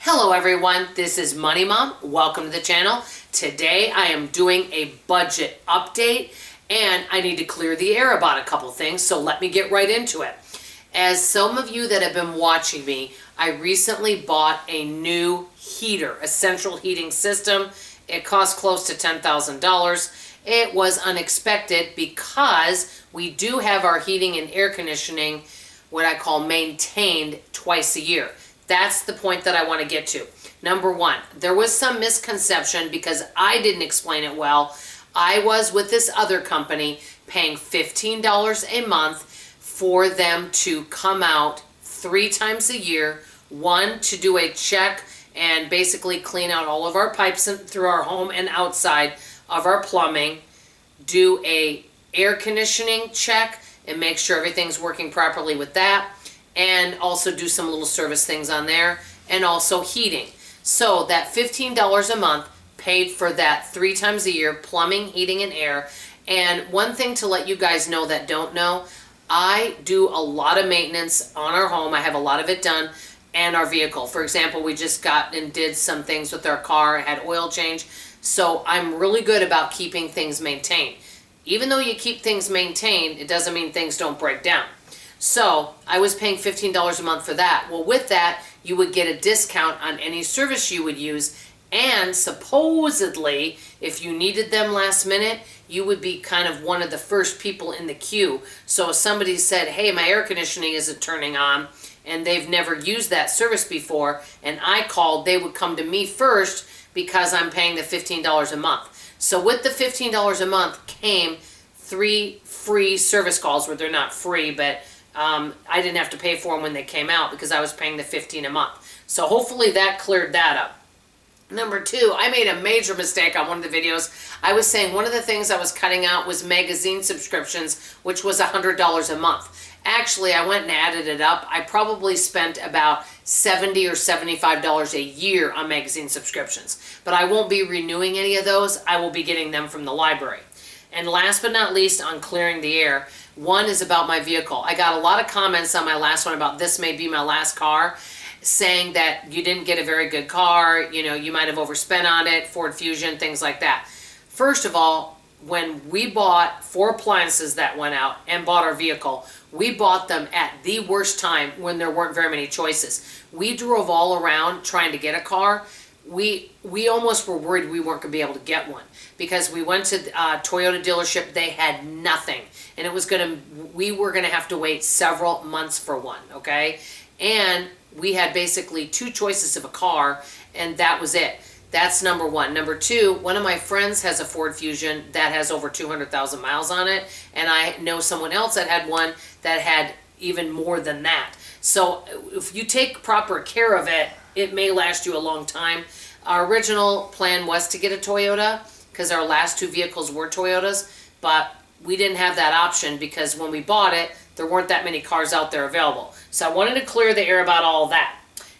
Hello everyone, this is Money Mom. Welcome to the channel. Today I am doing a budget update and I need to clear the air about a couple things, so let me get right into it. As some of you that have been watching me, I recently bought a new heater, a central heating system. It cost close to $10,000. It was unexpected because we do have our heating and air conditioning, what I call maintained, twice a year. That's the point that I want to get to. Number one, there was some misconception because I didn't explain it well. I was with this other company paying $15 a month for them to come out 3 times a year. One, to do a check and basically clean out all of our pipes through our home and outside of our plumbing. Do a air conditioning check and make sure everything's working properly with that. And also do some little service things on there, and also heating. So that $15 a month paid for that 3 times a year, plumbing, heating, and air. And one thing to let you guys know that don't know, I do a lot of maintenance on our home. I have a lot of it done, and our vehicle. For example, we just got and did some things with our car, had oil change. So I'm really good about keeping things maintained. Even though you keep things maintained, it doesn't mean things don't break down. So I was paying $15 a month for that. Well, with that, you would get a discount on any service you would use. And supposedly, if you needed them last minute, you would be kind of one of the first people in the queue. So if somebody said, hey, my air conditioning isn't turning on, and they've never used that service before, and I called, they would come to me first because I'm paying the $15 a month. So with the $15 a month came 3 free service calls, where they're not free, but I didn't have to pay for them when they came out because I was paying the $15 a month. So hopefully that cleared that up. Number 2, I made a major mistake on one of the videos. I was saying one of the things I was cutting out was magazine subscriptions, which was $100 a month. Actually, I went and added it up. I probably spent about $70 or $75 a year on magazine subscriptions. But I won't be renewing any of those. I will be getting them from the library. And last but not least, on clearing the air, one is about my vehicle. I got a lot of comments on my last one about this may be my last car, saying that you didn't get a very good car, you might have overspent on it, Ford Fusion, things like that. First of all, when we bought 4 appliances that went out and bought our vehicle, we bought them at the worst time when there weren't very many choices. We drove all around trying to get a car. We almost were worried we weren't going to be able to get one because we went to a Toyota dealership. They had nothing, and we were going to have to wait several months for one, okay? And we had basically 2 choices of a car, and that was it. That's number 1. Number 2, one of my friends has a Ford Fusion that has over 200,000 miles on it, and I know someone else that had one that had even more than that. So if you take proper care of it, it may last you a long time. Our original plan was to get a Toyota because our last 2 vehicles were Toyotas, but we didn't have that option because when we bought it, there weren't that many cars out there available. So I wanted to clear the air about all of that.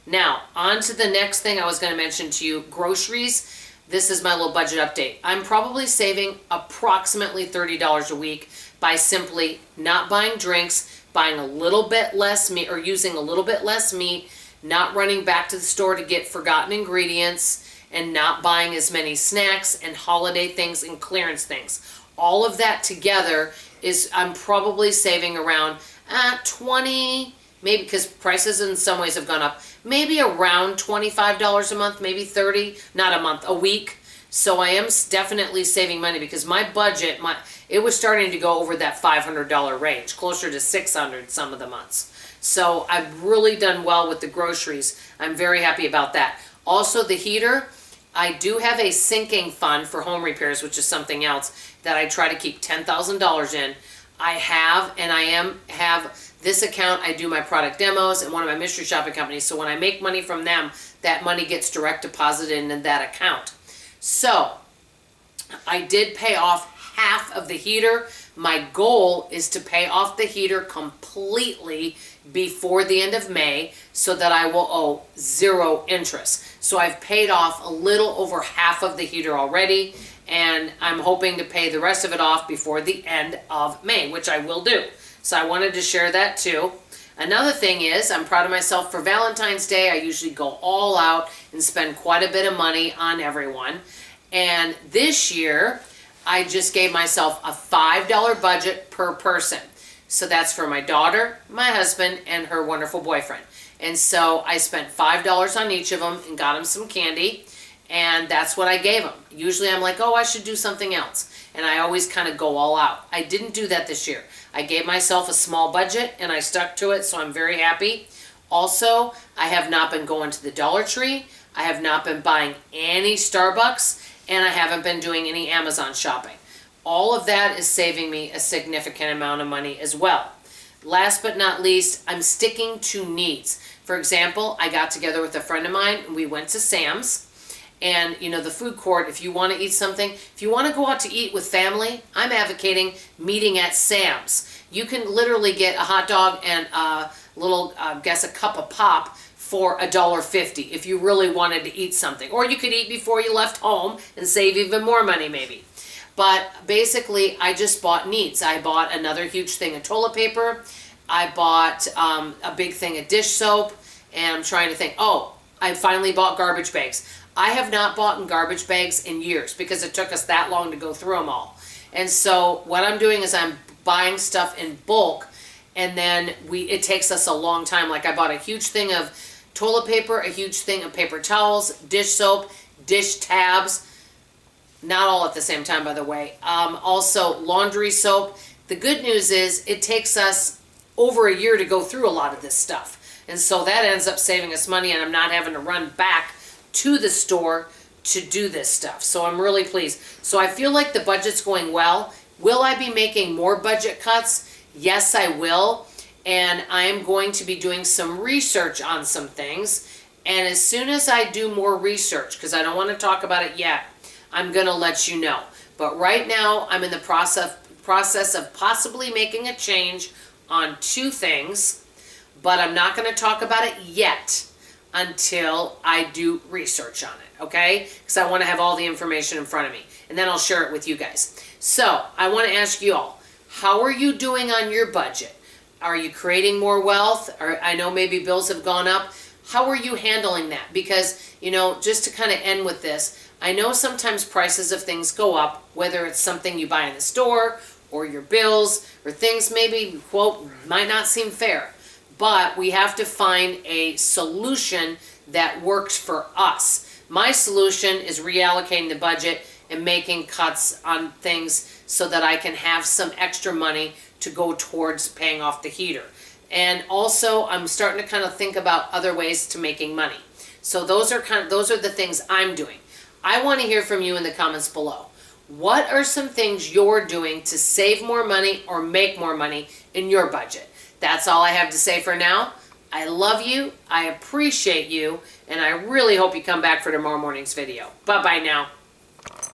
Now, on to the next thing I was going to mention to you, groceries. This is my little budget update. I'm probably saving approximately $30 a week by simply not buying drinks, buying a little bit less meat, or using a little bit less meat, not running back to the store to get forgotten ingredients, and not buying as many snacks and holiday things and clearance things. All of that together is, I'm probably saving around 20, maybe, because prices in some ways have gone up, maybe around $25 a month, maybe 30, not a month, a week. So I am definitely saving money because my budget, it was starting to go over that $500 range, closer to $600 some of the months. So I've really done well with the groceries. I'm very happy about that. Also the heater, I do have a sinking fund for home repairs, which is something else that I try to keep $10,000 in. I have this account. I do my product demos and one of my mystery shopping companies. So when I make money from them, that money gets direct deposited into that account. So I did pay off half of the heater. My goal is to pay off the heater completely before the end of May so that I will owe 0 interest. So I've paid off a little over half of the heater already, and I'm hoping to pay the rest of it off before the end of May, which I will do. So I wanted to share that too. Another thing is, I'm proud of myself for Valentine's Day. I usually go all out and spend quite a bit of money on everyone. And this year, I just gave myself a $5 budget per person. So that's for my daughter, my husband, and her wonderful boyfriend. And so I spent $5 on each of them and got them some candy. And that's what I gave them. Usually I'm like, oh, I should do something else. And I always kind of go all out. I didn't do that this year. I gave myself a small budget and I stuck to it, so I'm very happy. Also, I have not been going to the Dollar Tree. I have not been buying any Starbucks, and I haven't been doing any Amazon shopping. All of that is saving me a significant amount of money as well. Last but not least, I'm sticking to needs. For example, I got together with a friend of mine and we went to Sam's. And, you know, the food court, if you want to eat something, if you want to go out to eat with family, I'm advocating meeting at Sam's. You can literally get a hot dog and a little, a cup of pop for $1.50 if you really wanted to eat something. Or you could eat before you left home and save even more money maybe. But basically, I just bought needs. I bought another huge thing of toilet paper. I bought a big thing of dish soap. And I'm trying to think, oh, I finally bought garbage bags. I have not bought in garbage bags in years because it took us that long to go through them all. And so what I'm doing is I'm buying stuff in bulk, and then it takes us a long time. Like I bought a huge thing of toilet paper, a huge thing of paper towels, dish soap, dish tabs. Not all at the same time, by the way. Also laundry soap. The good news is it takes us over a year to go through a lot of this stuff. And so that ends up saving us money, and I'm not having to run back to the store to do this stuff. So I'm really pleased. So I feel like the budget's going well. Will I be making more budget cuts? Yes, I will. And I am going to be doing some research on some things. And as soon as I do more research, because I don't want to talk about it yet, I'm going to let you know. But right now, I'm in the process of possibly making a change on 2 things, but I'm not going to talk about it yet until I do research on it, okay? Because I want to have all the information in front of me, and then I'll share it with you guys. So I want to ask you all, how are you doing on your budget? Are you creating more wealth? Or I know maybe bills have gone up. How are you handling that? Because, you know, just to kind of end with this, I know sometimes prices of things go up, whether it's something you buy in the store or your bills or things maybe, quote, might not seem fair. But we have to find a solution that works for us. My solution is reallocating the budget and making cuts on things so that I can have some extra money to go towards paying off the heater. And also, I'm starting to kind of think about other ways to making money. So those are the things I'm doing. I want to hear from you in the comments below. What are some things you're doing to save more money or make more money in your budget? That's all I have to say for now. I love you, I appreciate you, and I really hope you come back for tomorrow morning's video. Bye-bye now.